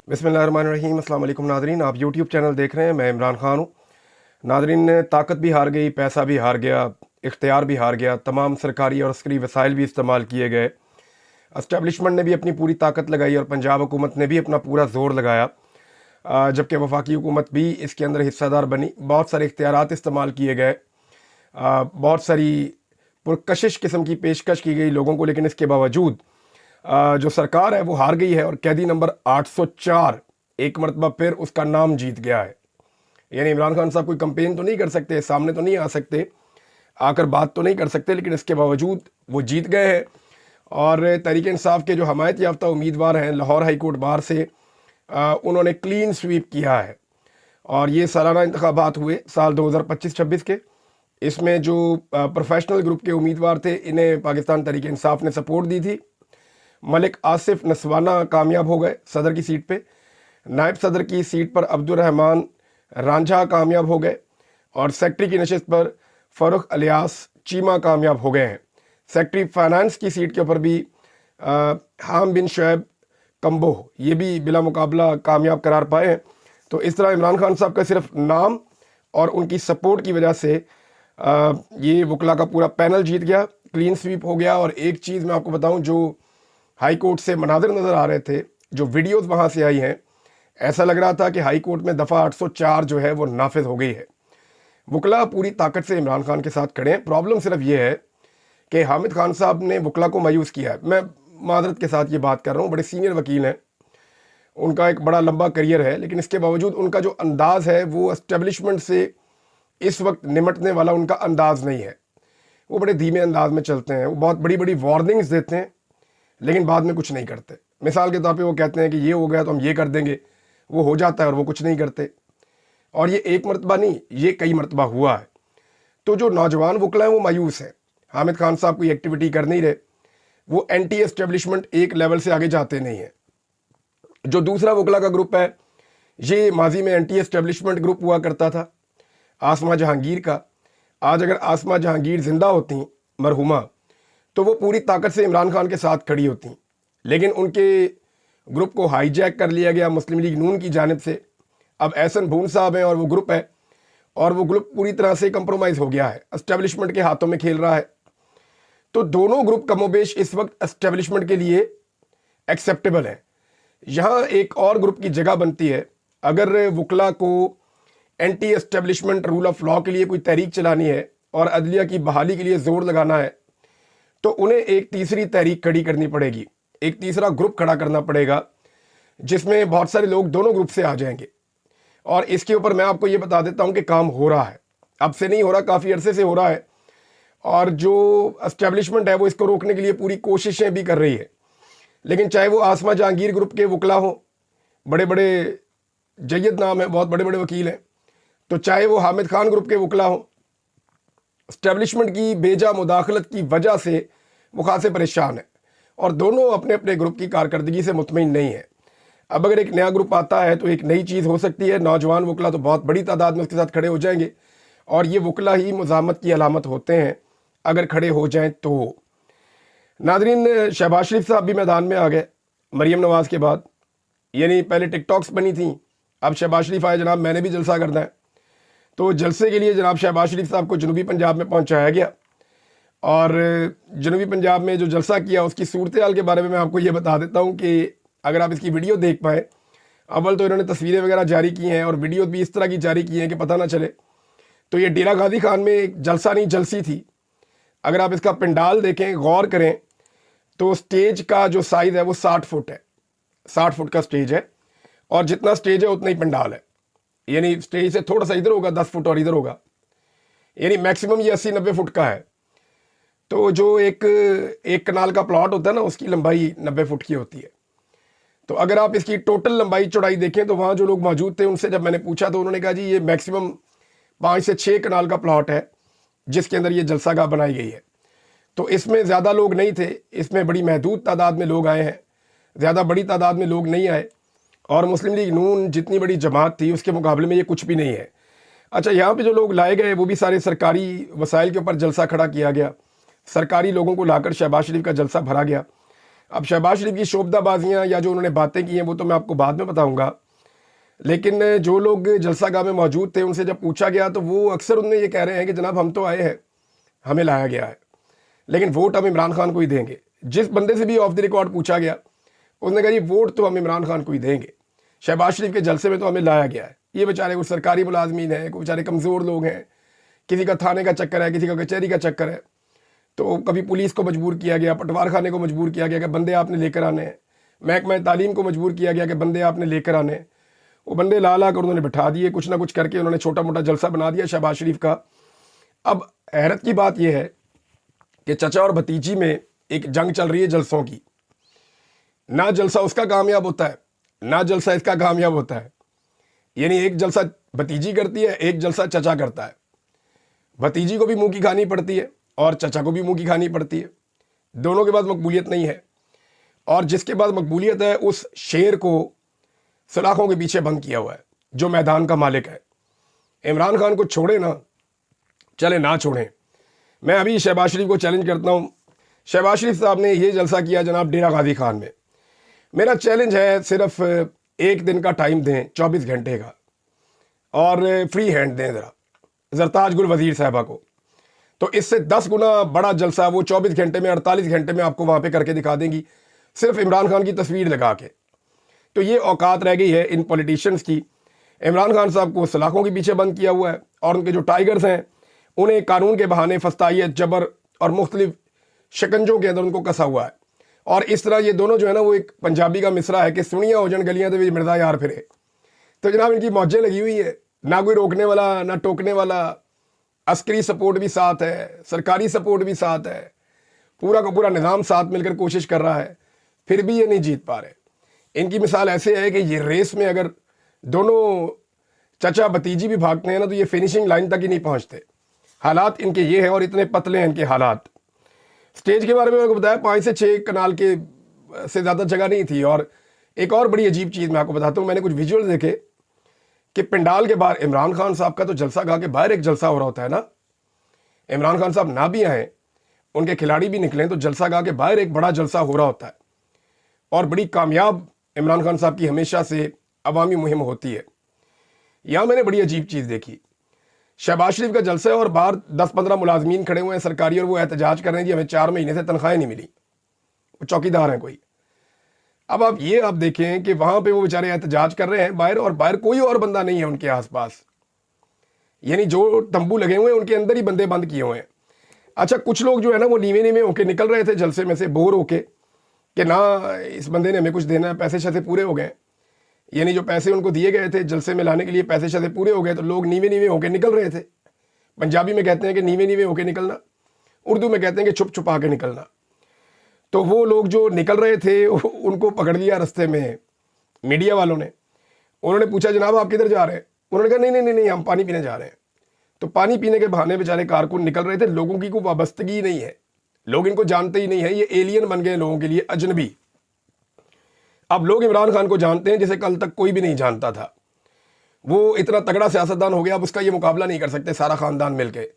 बिस्मिल्लाहिर्रहमानिर्रहीम। अस्सलाम वालेकुम नादरीन, आप यूट्यूब चैनल देख रहे हैं। मैं इमरान खान हूँ। नादरीन, ताकत भी हार गई, पैसा भी हार गया, इख्तियार भी हार गया, तमाम सरकारी और अस्करी वसाइल भी इस्तेमाल किए गए। एस्टेब्लिशमेंट ने भी अपनी पूरी ताकत लगाई और पंजाब हुकूमत ने भी अपना पूरा ज़ोर लगाया, जबकि वफाकी हुकूमत भी इसके अंदर हिस्सेदार बनी। बहुत सारे इख्तियारात इस्तेमाल किए गए, बहुत सारी पुरकशिश किस्म की पेशकश की गई लोगों को, लेकिन इसके बावजूद जो सरकार है वो हार गई है और कैदी नंबर 804 एक मरतबा फिर उसका नाम जीत गया है। यानी इमरान खान साहब कोई कंपेन तो नहीं कर सकते, सामने तो नहीं आ सकते, आकर बात तो नहीं कर सकते, लेकिन इसके बावजूद वो जीत गए हैं। और तहरीक इंसाफ के जो हमायत याफ्ता उम्मीदवार हैं लाहौर हाई कोर्ट बार से, उन्होंने क्लीन स्वीप किया है। और ये सालाना इंतखाबात हुए साल 2025-26 के। इसमें जो प्रोफेशनल ग्रुप के उम्मीदवार थे, इन्हें पाकिस्तान तहरीक इंसाफ ने सपोर्ट दी थी। मलिक आसिफ नसवाना कामयाब हो गए सदर की सीट पे। नायब सदर की सीट पर अब्दुर्रहमान रांझा कामयाब हो गए और सेक्रेटरी की नशिस्त पर फ़ारूक अलियास चीमा कामयाब हो गए हैं। सेक्रेटरी फाइनेंस की सीट के ऊपर भी हाम बिन शुएब कम्बो ये भी बिला मुकाबला कामयाब करार पाए हैं। तो इस तरह इमरान खान साहब का सिर्फ नाम और उनकी सपोर्ट की वजह से ये वकला का पूरा पैनल जीत गया, क्लीन स्वीप हो गया। और एक चीज़ मैं आपको बताऊं, जो हाई कोर्ट से मनाज़र नज़र आ रहे थे, जो वीडियोस वहाँ से आई हैं, ऐसा लग रहा था कि हाई कोर्ट में दफ़ा 804 जो है वो नाफिज हो गई है। वकला पूरी ताकत से इमरान खान के साथ खड़े हैं। प्रॉब्लम सिर्फ ये है कि हामिद खान साहब ने वकला को मायूस किया है। मैं माजरत के साथ ये बात कर रहा हूँ, बड़े सीनियर वकील हैं, उनका एक बड़ा लंबा करियर है, लेकिन इसके बावजूद उनका जो अंदाज़ है वो एस्टेब्लिशमेंट से इस वक्त निमटने वाला उनका अंदाज़ नहीं है। वो बड़े धीमे अंदाज में चलते हैं, वो बहुत बड़ी बड़ी वार्निंग्स देते हैं लेकिन बाद में कुछ नहीं करते। मिसाल के तौर पे वो कहते हैं कि ये हो गया तो हम ये कर देंगे, वो हो जाता है और वो कुछ नहीं करते। और ये एक मरतबा नहीं, ये कई मरतबा हुआ है। तो जो नौजवान वकला हैं वो मायूस हैं। हामिद खान साहब कोई एक्टिविटी कर नहीं रहे, वो एंटी एस्टेब्लिशमेंट एक लेवल से आगे जाते नहीं हैं। जो दूसरा वकला का ग्रुप है, ये माजी में एंटी एस्टेब्लिशमेंट ग्रुप हुआ करता था आसमा जहांगीर का। आज अगर आसमा जहांगीर जिंदा होती मरहुमा, तो वो पूरी ताकत से इमरान खान के साथ खड़ी होती, लेकिन उनके ग्रुप को हाईजैक कर लिया गया मुस्लिम लीग नून की जानिब से। अब एहसन भून साहब हैं और वो ग्रुप है, और वो ग्रुप पूरी तरह से कंप्रोमाइज़ हो गया है, एस्टेब्लिशमेंट के हाथों में खेल रहा है। तो दोनों ग्रुप कमोबेश इस वक्त एस्टेब्लिशमेंट के लिए एक्सेप्टेबल है। यहाँ एक और ग्रुप की जगह बनती है। अगर वकला को anti establishment rule of law के लिए कोई तहरीक चलानी है और अदलिया की बहाली के लिए ज़ोर लगाना है, तो उन्हें एक तीसरी तहरीक खड़ी करनी पड़ेगी, एक तीसरा ग्रुप खड़ा करना पड़ेगा, जिसमें बहुत सारे लोग दोनों ग्रुप से आ जाएंगे। और इसके ऊपर मैं आपको ये बता देता हूँ कि काम हो रहा है, अब से नहीं हो रहा, काफ़ी अरसे से हो रहा है। और जो एस्टेब्लिशमेंट है वो इसको रोकने के लिए पूरी कोशिशें भी कर रही है। लेकिन चाहे वो आसमा जहांगीर ग्रुप के वकला हों, बड़े बड़े जय्यद नाम है, बहुत बड़े बड़े वकील हैं, तो चाहे वो हामिद खान ग्रुप के वकला हों, एस्टेब्लिशमेंट की बेजा मुदाखलत की वजह से वो खासे परेशान है और दोनों अपने अपने ग्रुप की कारकर्दगी से मुतमईन नहीं है। अब अगर एक नया ग्रुप आता है तो एक नई चीज़ हो सकती है। नौजवान वकला तो बहुत बड़ी तादाद में उसके साथ खड़े हो जाएंगे, और ये वकला ही मुज़ाहमत की अलामत होते हैं अगर खड़े हो जाएं तो। नादरीन, शहबाज शरीफ साहब भी मैदान में आ गए मरीम नवाज़ के बाद। यानी पहले टिकटॉक्स बनी थी, अब शहबाज शरीफ आए, जनाब मैंने भी जलसा करना है। तो जलसे के लिए जनाब शहबाज शरीफ साहब को जनूबी पंजाब में पहुंचाया गया, और जनूबी पंजाब में जो जलसा किया उसकी सूरत हाल के बारे में मैं आपको ये बता देता हूँ कि अगर आप इसकी वीडियो देख पाए। अव्वल तो इन्होंने तस्वीरें वगैरह जारी की हैं और वीडियो भी इस तरह की जारी की हैं कि पता ना चले। तो ये डेरा गाजी खान में एक जलसा नहीं जलसी थी। अगर आप इसका पंडाल देखें, गौर करें, तो स्टेज का जो साइज़ है वो 60 फुट है, 60 फुट का स्टेज है, और जितना स्टेज है उतना ही पंडाल है। यानी स्टेज से थोड़ा सा इधर होगा 10 फुट और इधर होगा, यानी मैक्सिमम ये 80-90 फुट का है। तो जो एक कनाल का प्लॉट होता है ना, उसकी लंबाई 90 फुट की होती है। तो अगर आप इसकी टोटल लंबाई चौड़ाई देखें तो वहाँ जो लोग मौजूद थे उनसे जब मैंने पूछा तो उन्होंने कहा जी ये मैक्सिमम 5 से 6 कनाल का प्लॉट है जिसके अंदर ये जलसागाह बनाई गई है। तो इसमें ज़्यादा लोग नहीं थे, इसमें बड़ी महदूद तादाद में लोग आए हैं, ज़्यादा बड़ी तादाद में लोग नहीं आए। और मुस्लिम लीग नून जितनी बड़ी जमात थी उसके मुकाबले में ये कुछ भी नहीं है। अच्छा, यहाँ पे जो लोग लाए गए वो भी सारे सरकारी वसाइल के ऊपर जलसा खड़ा किया गया, सरकारी लोगों को लाकर शहबाज शरीफ का जलसा भरा गया। اب शहबाज शरीफ की शोबदा बाजियाँ या जो उन्होंने बातें की हैं वो तो मैं आपको बाद में बताऊंगा, लेकिन जो लोग जलसा गाह में मौजूद थे उनसे जब पूछा गया तो वो अक्सर उनमें ये कह रहे हैं कि जनाब हम तो आए हैं, हमें लाया गया है, लेकिन वोट हम इमरान खान को ही देंगे। जिस बंदे से भी ऑफ द रिकॉर्ड पूछा गया उसने कहा जी वोट तो हम इमरान खान को ही देंगे, शहबाज शरीफ के जलसे में तो हमें लाया गया है। ये बेचारे कुछ सरकारी मुलाजमीन हैं, कुछ बेचारे कमज़ोर लोग हैं, किसी का थाने का चक्कर है, किसी का कचहरी का चक्कर है, तो कभी पुलिस को मजबूर किया गया, पटवार खाने को मजबूर किया गया कि बंदे आपने लेकर आने हैं, महकमा तालीम को मजबूर किया गया कि बंदे आपने लेकर आने हैं। वो बंदे ला ला कर उन्होंने बिठा दिए, कुछ ना कुछ करके उन्होंने छोटा मोटा जलसा बना दिया शहबाज शरीफ का। अब हैरत की बात यह है कि चचा और भतीजी में एक जंग चल रही है जलसों की। ना जलसा उसका कामयाब होता है, ना जलसा इसका कामयाब होता है। यानी एक जलसा भतीजी करती है, एक जलसा चचा करता है। भतीजी को भी मुंह की खानी पड़ती है और चचा को भी मुंह की खानी पड़ती है। दोनों के पास मकबूलियत नहीं है, और जिसके पास मकबूलियत है उस शेर को सलाखों के पीछे बंद किया हुआ है, जो मैदान का मालिक है। इमरान खान को छोड़े ना, चले ना छोड़ें। मैं अभी शहबाज शरीफ को चैलेंज करता हूँ। शहबाज शरीफ साहब ने ये जलसा किया जनाब डेरा गाजी खान में। मेरा चैलेंज है सिर्फ एक दिन का टाइम दें, 24 घंटे का, और फ्री हैंड दें ज़रा ज़रताज गुल वज़ीर साहबा को, तो इससे 10 गुना बड़ा जलसा वो 24 घंटे में, 48 घंटे में आपको वहाँ पे करके दिखा देंगी, सिर्फ इमरान खान की तस्वीर लगा के। तो ये औकात रह गई है इन पॉलिटिशियंस की। इमरान खान साहब को सलाखों के पीछे बंद किया हुआ है, और उनके जो टाइगर्स हैं उन्हें कानून के बहाने फस्तायत, जबर और मुख्तलिफ शिकंजों के अंदर उनको कसा हुआ है। और इस तरह ये दोनों जो है ना, वो एक पंजाबी का मिसरा है कि सुनिया हो जन गलियां तो भी मिर्जा यार फिरे। तो जनाब इनकी मौजें लगी हुई है, ना कोई रोकने वाला ना टोकने वाला। अस्करी सपोर्ट भी साथ है, सरकारी सपोर्ट भी साथ है, पूरा का पूरा निज़ाम साथ मिलकर कोशिश कर रहा है, फिर भी ये नहीं जीत पा रहे। इनकी मिसाल ऐसे है कि ये रेस में अगर दोनों चचा भतीजी भी भागते हैं ना, तो ये फिनिशिंग लाइन तक ही नहीं पहुंचते। हालात इनके ये हैं, और इतने पतले हैं इनके हालात। स्टेज के बारे में मैंने बताया 5 से 6 कनाल के से ज़्यादा जगह नहीं थी। और एक और बड़ी अजीब चीज़ मैं आपको बताता हूँ, मैंने कुछ विजुअल देखे कि पंडाल के बाहर इमरान खान साहब का तो जलसा गाह के बाहर एक जलसा हो रहा होता है ना। इमरान खान साहब ना भी आए, उनके खिलाड़ी भी निकलें, तो जलसा गाह के बाहर एक बड़ा जलसा हो रहा होता है। और बड़ी कामयाब इमरान खान साहब की हमेशा से अवामी मुहिम होती है। यहाँ मैंने बड़ी अजीब चीज़ देखी, शहबाज शरीफ का जलसा है और बाहर 10-15 मुलाजमीन खड़े हुए हैं सरकारी, और वो एहतजाज कर रहे हैं जी हमें 4 महीने से तनख्वाहें नहीं मिली, वो चौकीदार हैं कोई। अब आप देखें कि वहाँ पे वो बेचारे एहतजाज कर रहे हैं बाहर, और बाहर कोई और बंदा नहीं है उनके आसपास। यानी जो तंबू लगे हुए हैं उनके अंदर ही बंदे बंद किए हुए हैं। अच्छा, कुछ लोग जो है ना वो नीवे नीवे होके निकल रहे थे जलसे में से, बोर होके कि ना इस बंदे ने हमें कुछ देना है, पैसे शैसे पूरे हो गए। यानी जो पैसे उनको दिए गए थे जलसे में लाने के लिए, पैसे शैसे पूरे हो गए, तो लोग नीवे नीवे होके निकल रहे थे। पंजाबी में कहते हैं कि नीवे नीवे होके निकलना, उर्दू में कहते हैं कि छुप छुपा के निकलना। तो वो लोग जो निकल रहे थे उनको पकड़ लिया रास्ते में मीडिया वालों ने। उन्होंने पूछा जनाब आप किधर जा रहे हैं? उन्होंने कहा नहीं नहीं नहीं नहीं हम पानी पीने जा रहे हैं। तो पानी पीने के बहाने बेचारे कारकुन निकल रहे थे। लोगों की कोई वाबस्तगी नहीं है, लोग इनको जानते ही नहीं है, ये एलियन बन गए लोगों के लिए, अजनबी। अब लोग इमरान खान को जानते हैं जिसे कल तक कोई भी नहीं जानता था। वो इतना तगड़ा सियासतदान हो गया, अब उसका ये मुकाबला नहीं कर सकते सारा ख़ानदान मिलके।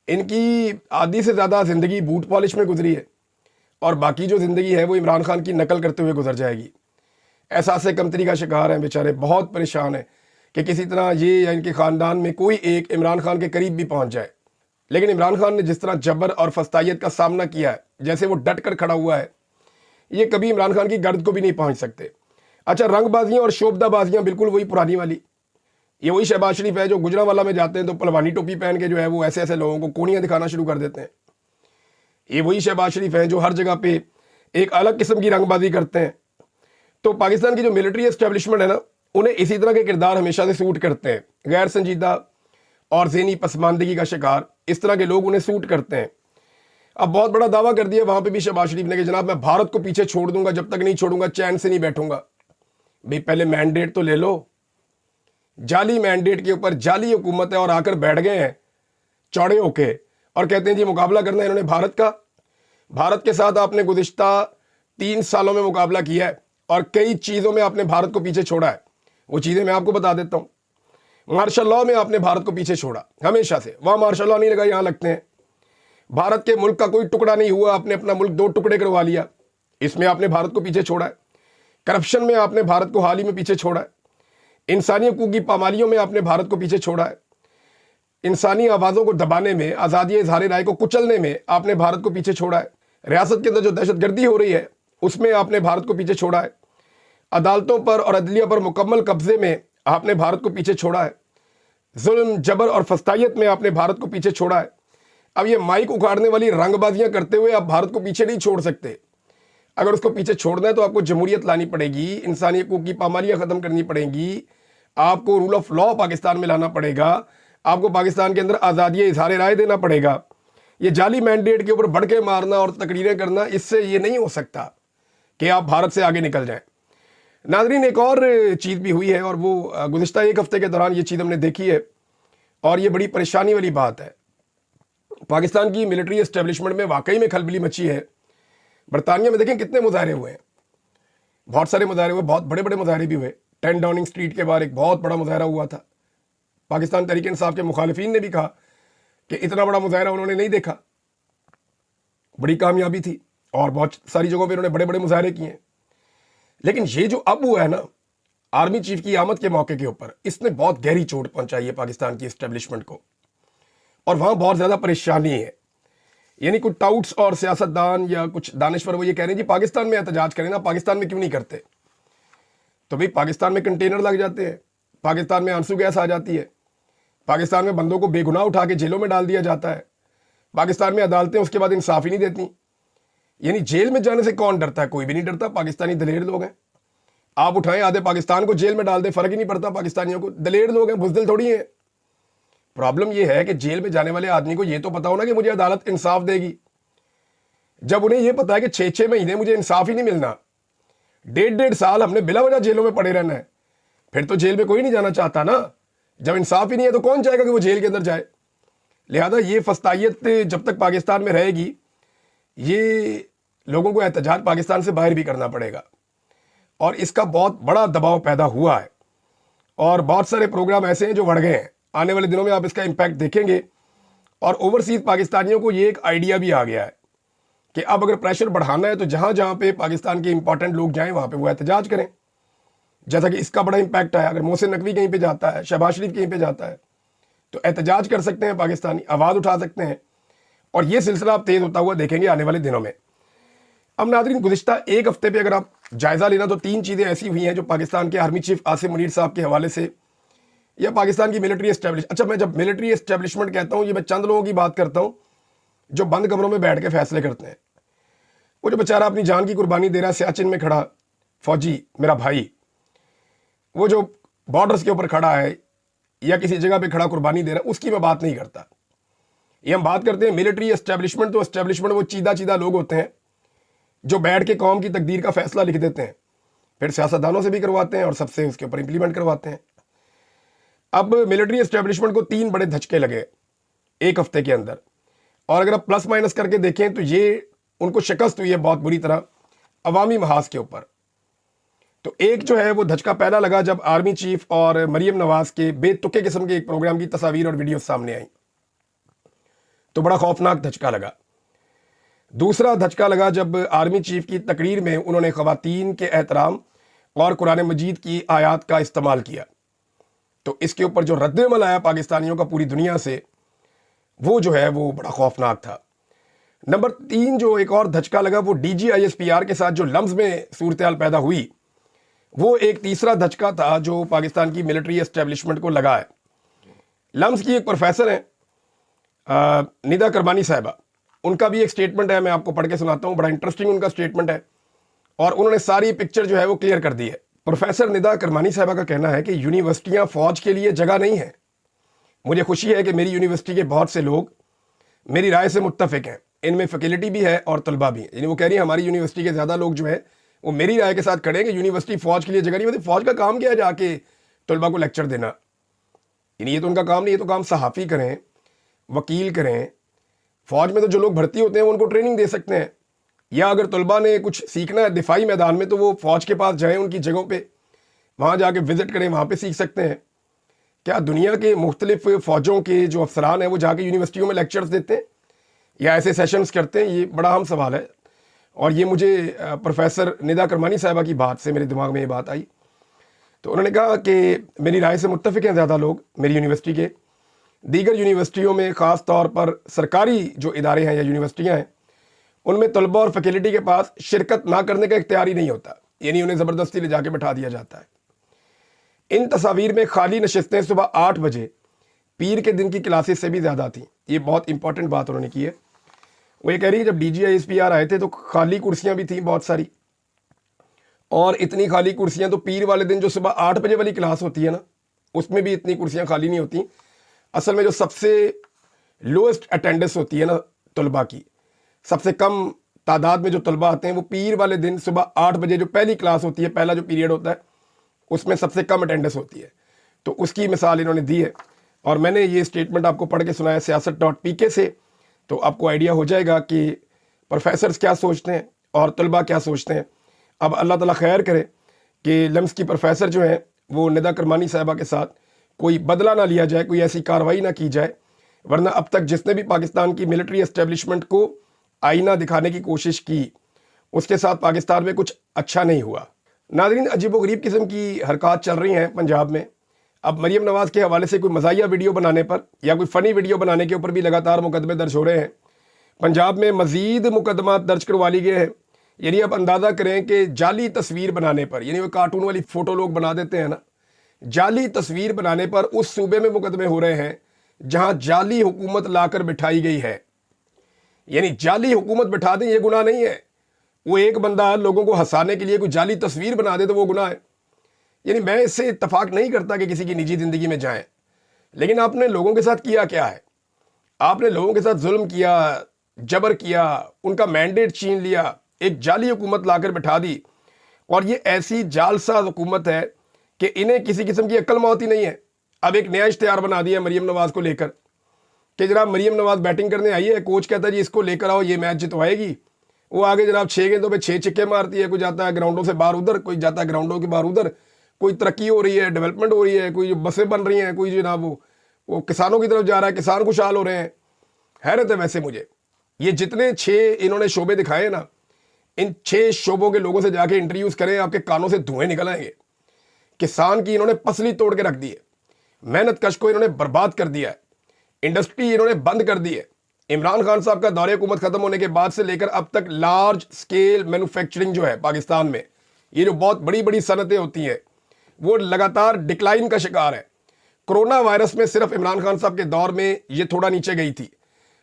इनकी आधी से ज़्यादा ज़िंदगी बूट पॉलिश में गुजरी है, और बाकी जो ज़िंदगी है वो इमरान खान की नकल करते हुए गुजर जाएगी। एहसास कमतरी का शिकार हैं बेचारे, बहुत परेशान हैं कि किसी तरह ये या इनके ख़ानदान में कोई एक इमरान खान के करीब भी पहुँच जाए। लेकिन इमरान खान ने जिस तरह जबर और फस्तायत का सामना किया है, जैसे वो डट कर खड़ा हुआ है, ये कभी इमरान खान की गर्द को भी नहीं पहुँच सकते। अच्छा, रंगबाजियाँ और शोबदाबाजियाँ बिल्कुल वही पुरानी वाली। ये वही शहबाज शरीफ है जो गुजरांवाला में जाते हैं तो पलवानी टोपी पहन के जो है वो ऐसे ऐसे लोगों को कोनियाँ दिखाना शुरू कर देते हैं। ये वही शहबाज शरीफ है जो हर जगह पे एक अलग किस्म की रंगबाजी करते हैं। तो पाकिस्तान की जो मिलिट्री एस्टेब्लिशमेंट है ना, उन्हें इसी तरह के किरदार हमेशा से सूट करते हैं। गैर संजीदा और ज़हनी पसमानदगी का शिकार इस तरह के लोग उन्हें सूट करते हैं। अब बहुत बड़ा दावा कर दिया वहाँ पे भी शहबाज शरीफ ने कि जनाब मैं भारत को पीछे छोड़ दूंगा, जब तक नहीं छोड़ूंगा चैन से नहीं बैठूंगा। भाई पहले मैंडेट तो ले लो। जाली मैंडेट के ऊपर जाली हुकूमत है, और आकर बैठ गए हैं चौड़े होके और कहते हैं जी मुकाबला करना है इन्होंने भारत का। भारत के साथ आपने गुज़िश्ता 3 सालों में मुकाबला किया है, और कई चीज़ों में आपने भारत को पीछे छोड़ा है। वो चीज़ें मैं आपको बता देता हूँ। मार्शल लॉ में आपने भारत को पीछे छोड़ा हमेशा से, वहाँ मार्शल लॉ नहीं लगा, यहाँ लगते हैं। भारत के मुल्क का कोई टुकड़ा नहीं हुआ, आपने अपना मुल्क 2 टुकड़े करवा लिया। اس میں آپ نے بھارت کو پیچھے چھوڑا ہے. کرپشن میں آپ نے بھارت کو حال ہی میں پیچھے چھوڑا ہے. انسانی حقوق کی پامالیوں میں آپ نے بھارت کو پیچھے چھوڑا ہے. انسانی آوازوں کو دبانے میں، آزادی اظہار رائے کو کچلنے میں آپ نے بھارت کو پیچھے چھوڑا ہے. ریاست کے اندر جو دہشت گردی ہو رہی ہے اس میں آپ نے بھارت کو پیچھے چھوڑا ہے. عدالتوں پر اور عدلیہ پر مکمل قبضے میں آپ نے بھارت کو پیچھے چھوڑا ہے. ظلم، جبر اور فسطائیت میں آپ نے بھارت کو پیچھے چھوڑا ہے. اب یہ مائک اکھاڑنے والی رنگ بازیاں کرتے ہوئے آپ بھارت کو پیچھے نہیں چھوڑ سکتے. اگر اس کو پیچھے چھوڑنا ہے تو آپ کو جمہوریت لانی پڑے گی، انسانی حقوق کی پامالیاں ختم کرنی پڑیں گی، آپ کو رول آف لا پاکستان میں لانا پڑے گا، آپ کو پاکستان کے اندر آزادی اظہار رائے دینا پڑے گا. یہ جعلی مینڈیٹ کے اوپر بڑھ کے مارنا اور تقریریں کرنا، اس سے یہ نہیں ہو سکتا کہ آپ بھارت سے آگے نکل جائیں. ناظرین، ایک اور چیز بھی ہوئی ہے اور وہ گزشتہ ایک ہفتے کے دوران یہ چیز ہم نے دیکھی ہے اور یہ بڑی پریشانی والی بات ہے. پاکستان کی ملٹری اسٹیبلشمنٹ میں واقعی میں کھلبلی مچی ہے. برطانیہ میں دیکھیں کتنے مظاہرے ہوئے ہیں، بہت سارے مظاہرے ہوئے، بہت بڑے بڑے مظاہرے بھی ہوئے. 10 ڈاؤننگ اسٹریٹ کے باہر ایک بہت بڑا مظاہرہ ہوا تھا. پاکستان تحریک انصاف کے مخالفین نے بھی کہا کہ اتنا بڑا مظاہرہ انہوں نے نہیں دیکھا، بڑی کامیابی تھی، اور بہت ساری جگہوں پہ انہوں نے بڑے بڑے مظاہرے کیے ہیں. لیکن یہ جو اب ہوا ہے نا آرمی چیف کی آمد کے موقع کے اوپر، اس نے بہت گہری چوٹ پہنچائی ہے پاکستان کی اسٹیبلشمنٹ کو، اور وہاں بہت زیادہ پریشانی ہے. یعنی کچھ ٹاؤٹس اور سیاستدان یا کچھ دانشور وہ یہ کہہ رہے ہیں جی پاکستان میں احتجاج کریں نا، پاکستان میں کیوں نہیں کرتے؟ تو بھئی پاکستان میں کنٹینر لگ جاتے ہیں، پاکستان میں آنسو گیس آ جاتی ہے، پاکستان میں بندوں کو بے گناہ اٹھا کے جیلوں میں ڈال دیا جاتا ہے، پاکستان میں عدالتیں اس کے بعد انصاف ہی نہیں دیتی. یعنی جیل میں جانے سے کون ڈرتا ہے؟ کوئی بھی نہیں ڈرتا. پاکستانی دلیر لوگ ہیں. آپ اٹھائیں آدھے پاکستان کو جیل میں ڈال دیں، فرق ہی نہیں پڑتا پاکستانیوں کو. دلیر لوگ ہیں، بزدل تھوڑی ہیں. پرابلم یہ ہے کہ جیل میں جانے والے آدمی کو یہ تو پتا ہونا کہ مجھے عدالت انصاف دے گی. جب انہیں یہ پتا ہے کہ 6 مہینے مجھے انصاف ہی نہیں ملنا، 1.5 سال ہم نے بلا وجہ جیلوں میں پڑے رہنا ہے، پھر تو جیل میں کوئی نہیں جانا چاہتا نا. جب انصاف ہی نہیں ہے تو کون چاہے گا کہ وہ جیل کے اندر جائے؟ لہذا یہ فسطائیت جب تک پاکستان میں رہے گی، یہ لوگوں کو احتجاج پاکستان سے باہر بھی کرنا پڑے گا. اور اس کا بہت بڑا دباؤ پیدا ہوا ہے، اور بہت سارے پروگرام ایسے ہیں جو بڑھ گئے ہیں. آنے والے دنوں میں آپ اس کا امپیکٹ دیکھیں گے. اور اوورسیز پاکستانیوں کو یہ ایک آئیڈیا بھی آ گیا ہے کہ اب اگر پریشر بڑھانا ہے تو جہاں جہاں پہ پاکستان کے امپورٹنٹ لوگ جائیں وہاں پہ وہ احتجاج کریں. جیسا کہ اس کا بڑا امپیکٹ ہے، اگر محسن نقوی کہیں پہ جاتا ہے، شہباز شریف کہیں پہ جاتا ہے تو احتجاج کر سکتے ہیں، پاکستانی آواز اٹھا سکتے ہیں، اور یہ سلسلہ آپ تیز ہوتا ہوا دیکھیں گے آنے والے دنوں میں. اب ناظرین، گزشتہ ایک ہفتے پہ اگر آپ جائزہ لینا تو 3 چیزیں ایسی ہوئی ہیں جو پاکستان کے آرمی چیف عاصم منیر صاحب کے حوالے سے یا پاکستان کی ملٹری اچھا میں جب ملٹری اسٹیبلشمنٹ کہتا ہوں، یہ میں چند لوگوں کی بات کرتا ہوں جو بند کمروں میں بیٹھ کے فیصلے کرتے ہیں. وہ جو بیچارہ اپنی جان کی قربانی دے رہا ہے سیاچن میں کھڑا فوجی میرا بھائی، وہ جو بارڈرز کے اوپر کھڑا ہے یا کسی جگہ پہ کھڑا قربانی دے رہا ہے، اس کی میں بات نہیں کرتا. یہ ہم بات کرتے ہیں ملٹری اسٹیبلشمنٹ. تو اسٹیبلشمنٹ وہ چیدہ لوگ ہوتے ہیں جو بیٹھ کے قوم کی تقدیر کا فیصلہ لکھ دیتے ہیں، پھر سیاستدانوں سے بھی کرواتے ہیں اور سب سے اس کے اوپر امپلیمنٹ کرواتے ہیں. اب ملٹری اسٹیبلشمنٹ کو 3 بڑے دھچکے لگے ایک ہفتے کے اندر، اور اگر آپ پلس مائنس کر کے دیکھیں تو یہ ان کو شکست ہوئی ہے بہت بری طرح عوامی محاذ کے اوپر. تو ایک جو ہے وہ دھچکا پہلا لگا جب آرمی چیف اور مریم نواز کے بے تکے قسم کے ایک پروگرام کی تصاویر اور ویڈیو سامنے آئیں، تو بڑا خوفناک دھچکا لگا. دوسرا دھچکا لگا جب آرمی چیف کی تقریر میں انہوں نے خواتین کے احترام اور قرآن مجید کی آیات کا استعمال کیا. تو اس کے اوپر جو رد عمل آیا پاکستانیوں کا پوری دنیا سے، وہ جو ہے وہ بڑا خوفناک تھا. نمبر 3 جو ایک اور دھچکا لگا وہ DGISPR کے ساتھ جو لمز میں صورتحال پیدا ہوئی، وہ ایک تیسرا دھچکا تھا جو پاکستان کی ملٹری اسٹیبلشمنٹ کو لگا ہے. لمز کی ایک پروفیسر ہیں ندا کرمانی صاحبہ، ان کا بھی ایک سٹیٹمنٹ ہے، میں آپ کو پڑھ کے سناتا ہوں. بڑا انٹرسٹنگ ان کا سٹیٹمنٹ ہے اور انہوں نے ساری پکچر جو ہے وہ کلیئر کر دی ہے. پروفیسر ندا کرمانی صاحبہ کا کہنا ہے کہ یونیورسٹیاں فوج کے لیے جگہ نہیں ہیں. مجھے خوشی ہے کہ میری یونیورسٹی کے بہت سے لوگ میری رائے سے متفق ہیں، ان میں فیکلٹی بھی ہے اور طلبہ بھی ہیں. یعنی وہ کہہ رہی ہیں ہماری یونیورسٹی کے زیادہ لوگ جو ہیں وہ میری رائے کے ساتھ کھڑے ہیں کہ یونیورسٹی فوج کے لیے جگہ نہیں ہوتی. فوج کا کام کیا ہے جا کے طلبہ کو لیکچر دینا؟ یعنی یہ تو ان کا کام نہیں، یہ تو کام صحافی کریں، وکیل کریں. فوج میں تو جو لوگ بھرتی ہوتے ہیں وہ ان کو ٹریننگ دے سکتے ہیں، یا اگر طلبہ نے کچھ سیکھنا ہے دفاعی میدان میں تو وہ فوج کے پاس جائیں، ان کی جگہوں پہ وہاں جا کے وزٹ کریں، وہاں پہ سیکھ سکتے ہیں. کیا دنیا کے مختلف فوجوں کے جو افسران ہیں وہ جا کے یونیورسٹیوں میں لیکچرز دیتے ہیں یا ایسے سیشنز کرتے ہیں؟ یہ بڑا اہم سوال ہے. اور یہ مجھے پروفیسر ندا کرمانی صاحبہ کی بات سے میرے دماغ میں یہ بات آئی. تو انہوں نے کہا کہ میری رائے سے متفق ہیں زیادہ لوگ میری یونیورسٹی کے. دیگر یونیورسٹیوں میں خاص طور پر سرکاری جو ادارے ہیں یا یونیورسٹیاں ہیں ان میں طلباء اور فیکلٹی کے پاس شرکت نہ کرنے کا اختیار ہی نہیں ہوتا, یعنی انہیں زبردستی لے جا کے بٹھا دیا جاتا ہے. ان تصاویر میں خالی نشستیں صبح 8 بجے پیر کے دن کی کلاسز سے بھی زیادہ تھیں. یہ بہت امپورٹنٹ بات انہوں نے کی ہے. وہ یہ کہہ رہی ہے جب D G I S P R آئے تھے تو خالی کرسیاں بھی تھیں بہت ساری, اور اتنی خالی کرسیاں تو پیر والے دن جو صبح 8 بجے والی کلاس ہوتی ہے نا اس میں بھی اتنی کرسیاں خالی نہیں ہوتی. اصل میں جو سب سے لوئسٹ اٹینڈنس ہوتی ہے نا طلباء کی, سب سے کم تعداد میں جو طلباء آتے ہیں وہ پیر والے دن صبح 8 بجے جو پہلی کلاس ہوتی ہے, پہلا جو پیریڈ ہوتا ہے اس میں سب سے کم اٹینڈنس ہوتی ہے. تو اس کی مثال انہوں نے دی ہے, اور میں نے یہ اسٹیٹمنٹ آپ کو پڑھ کے سنایا سیاست.pk سے, تو آپ کو آئیڈیا ہو جائے گا کہ پروفیسرز کیا سوچتے ہیں اور طلباء کیا سوچتے ہیں. اب اللہ تعالیٰ خیر کرے کہ لمس کی پروفیسر جو ہیں وہ ندا کرمانی صاحبہ کے ساتھ کوئی بدلہ نہ لیا جائے, کوئی ایسی کارروائی نہ کی جائے, ورنہ اب تک جس نے بھی پاکستان کی ملٹری اسٹیبلشمنٹ کو آئینہ دکھانے کی کوشش کی اس کے ساتھ پاکستان میں کچھ اچھا نہیں ہوا. ناظرین, عجیب و غریب قسم کی حرکات چل رہی ہیں پنجاب میں. اب مریم نواز کے حوالے سے کوئی مزاحیہ ویڈیو بنانے پر یا کوئی فنی ویڈیو بنانے کے اوپر بھی لگاتار مقدمے درج ہو رہے ہیں. پنجاب میں مزید مقدمات درج کروا لی گئے ہیں. یعنی اب اندازہ کریں کہ جعلی تصویر بنانے پر, یعنی وہ کارٹون والی فوٹو لوگ بنا دیتے ہیں نا, جعلی تصویر بنانے پر اس صوبے میں مقدمے ہو رہے ہیں جہاں جعلی حکومت لا کر بٹھائی گئی ہے. یعنی جعلی حکومت بٹھا دیں یہ گناہ نہیں ہے, وہ ایک بندہ لوگوں کو ہنسانے کے لیے کوئی جعلی تصویر بنا دے تو وہ گناہ ہے. یعنی میں اس سے اتفاق نہیں کرتا کہ کسی کی نجی زندگی میں جائیں, لیکن آپ نے لوگوں کے ساتھ کیا کیا ہے؟ آپ نے لوگوں کے ساتھ ظلم کیا, جبر کیا, ان کا مینڈیٹ چھین لیا, ایک جعلی حکومت لا کر بٹھا دی. اور یہ ایسی جالساز حکومت ہے کہ انہیں کسی قسم کی عقل موت ہی نہیں ہے. اب ایک نیا اشتہار بنا دیا مریم نواز کو لے کر کہ جناب مریم نواز بیٹنگ کرنے آئی ہے, کوچ کہتا ہے جی اس کو لے کر آؤ, یہ میچ جتوائے گی. وہ آگے جناب 6 گیندوں پہ 6 چھکے مارتی ہے, کوئی جاتا ہے گراؤنڈوں سے باہر ادھر, کوئی جاتا ہے گراؤنڈوں کے باہر ادھر, کوئی ترقی ہو رہی ہے, ڈیولپمنٹ ہو رہی ہے, کوئی بسیں بن رہی ہیں, کوئی جناب وہ کسانوں کی طرف جا رہا ہے, کسان خوشحال ہو رہے ہیں. حیرت ہے ویسے مجھے, یہ جتنے 6 انہوں نے شعبے دکھائے نا, ان 6 شعبوں کے لوگوں سے جا کے انٹرویوز کریں, آپ کے کانوں سے دھوئیں نکل آئیں گے. کسان کی انہوں نے پسلی توڑ کے رکھ دی ہے, محنت کش کو انہوں نے برباد کر دیا ہے, انڈسٹری انہوں نے بند کر دی ہے. عمران خان صاحب کا دور حکومت ختم ہونے کے بعد سے لے کر اب تک لارج سکیل مینوفیکچرنگ جو ہے پاکستان میں, یہ جو بہت بڑی بڑی صنعتیں ہوتی ہیں وہ لگاتار ڈکلائن کا شکار ہے. کرونا وائرس میں صرف عمران خان صاحب کے دور میں یہ تھوڑا نیچے گئی تھی,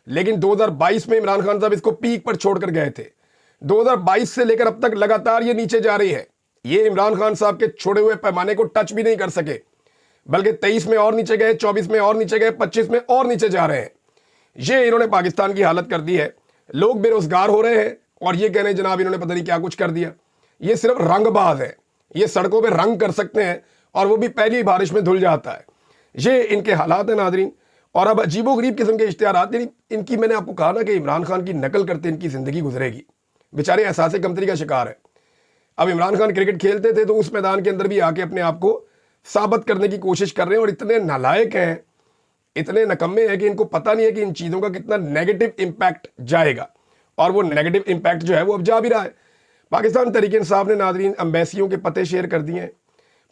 لیکن 2022 میں عمران خان صاحب اس کو پیک پر چھوڑ کر گئے تھے. 2022 سے لے کر اب تک لگاتار یہ نیچے جا رہی ہے. یہ عمران خان صاحب کے چھوڑے ہوئے پیمانے کو ٹچ بھی نہیں کر سکے, بلکہ 23 میں اور نیچے گئے, 24 میں اور نیچے گئے, 25 میں اور نیچے جا رہے ہیں. یہ انہوں نے پاکستان کی حالت کر دی ہے. لوگ بے روزگار ہو رہے ہیں اور یہ کہنے جناب انہوں نے پتہ نہیں کیا کچھ کر دیا. یہ صرف رنگ باز ہے, یہ سڑکوں پہ رنگ کر سکتے ہیں اور وہ بھی پہلی بارش میں دھل جاتا ہے. یہ ان کے حالات ہیں ناظرین. اور اب عجیب و غریب قسم کے اشتہارات, یعنی ان کی میں نے آپ کو کہا نا کہ عمران خان کی نقل کرتے ان کی زندگی گزرے گی. بیچارے احساس کمتری کا شکار ہے. اب عمران خان کرکٹ کھیلتے تھے تو اس میدان کے اندر بھی آ کے اپنے آپ کو ثابت کرنے کی کوشش کر رہے ہیں, اور اتنے نالائق ہیں, اتنے نکمے ہیں کہ ان کو پتہ نہیں ہے کہ ان چیزوں کا کتنا نیگیٹو امپیکٹ جائے گا, اور وہ نیگیٹو امپیکٹ جو ہے وہ اب جا بھی رہا ہے. پاکستان تحریک انصاف نے ناظرین امبیسیوں کے پتے شیئر کر دیے ہیں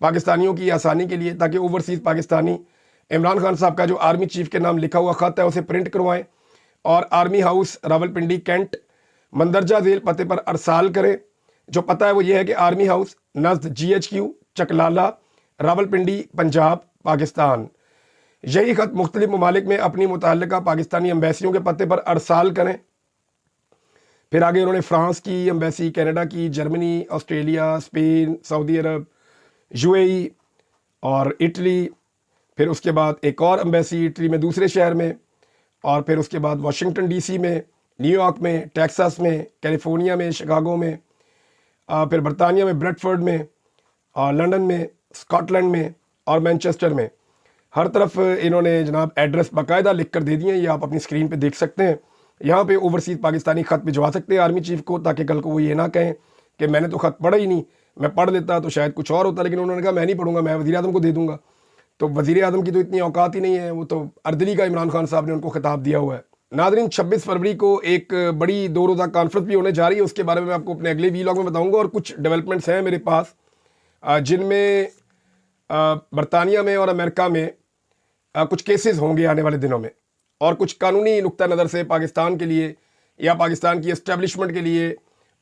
پاکستانیوں کی آسانی کے لیے, تاکہ اوورسیز پاکستانی عمران خان صاحب کا جو آرمی چیف کے نام لکھا ہوا خط ہے اسے پرنٹ کروائیں اور آرمی ہاؤس راولپنڈی کینٹ مندرجہ ذیل پتے پر ارسال کریں. جو پتہ ہے وہ یہ ہے کہ آرمی ہاؤس نزد GHQ چکلالہ راولپنڈی پنجاب پاکستان. یہی خط مختلف ممالک میں اپنی متعلقہ پاکستانی امبیسیوں کے پتے پر ارسال کریں. پھر آگے انہوں نے فرانس کی امبیسی, کینیڈا کی, جرمنی, آسٹریلیا, اسپین, سعودی عرب, UAE اور اٹلی, پھر اس کے بعد ایک اور امبیسی اٹلی میں دوسرے شہر میں, اور پھر اس کے بعد واشنگٹن DC میں, نیو یارک میں, ٹیکساس میں, کیلیفورنیا میں, شکاگو میں, پھر برطانیہ میں بریڈفورڈ میں, اور لنڈن میں, اسکاٹ لینڈ میں اور مینچسٹر میں. ہر طرف انہوں نے جناب ایڈریس باقاعدہ لکھ کر دے دیے ہیں, یہ آپ اپنی اسکرین پہ دیکھ سکتے ہیں. یہاں پہ اوورسیز پاکستانی خط بھجوا سکتے ہیں آرمی چیف کو, تاکہ کل کو وہ یہ نہ کہیں کہ میں نے تو خط پڑھا ہی نہیں, میں پڑھ لیتا تو شاید کچھ اور ہوتا, لیکن انہوں نے کہا میں نہیں پڑھوں گا, میں وزیر اعظم کو دے دوں گا. تو وزیر اعظم کی تو اتنی اوقات ہی نہیں ہے, وہ تو اردلی کا عمران خان صاحب نے ان کو خطاب دیا ہوا ہے. नादरीन 26 फरवरी को एक बड़ी 2 रोज़ा कॉन्फ्रेंस भी होने जा रही है, उसके बारे में मैं आपको अपने अगले वीलॉग में बताऊंगा। और कुछ डेवलपमेंट्स हैं मेरे पास जिनमें बरतानिया में और अमेरिका में कुछ केसेस होंगे आने वाले दिनों में, और कुछ कानूनी नुक्ता नज़र से पाकिस्तान के लिए या पाकिस्तान की एस्टेब्लिशमेंट के लिए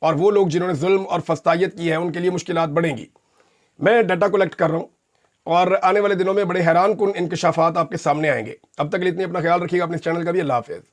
और वो लोग जिन्होंने जुल्म और फस्तायत की है उनके लिए मुश्किलात बढ़ेंगी। मैं डाटा कलेक्ट कर रहा हूँ और आने वाले दिनों में बड़े हैरान कुन इंकशाफात आपके सामने आएंगे। अब तक के लिए इतनी अपना ख्याल रखिएगा, अपने इस चैनल का भी। अल्लाह हाफ़िज़।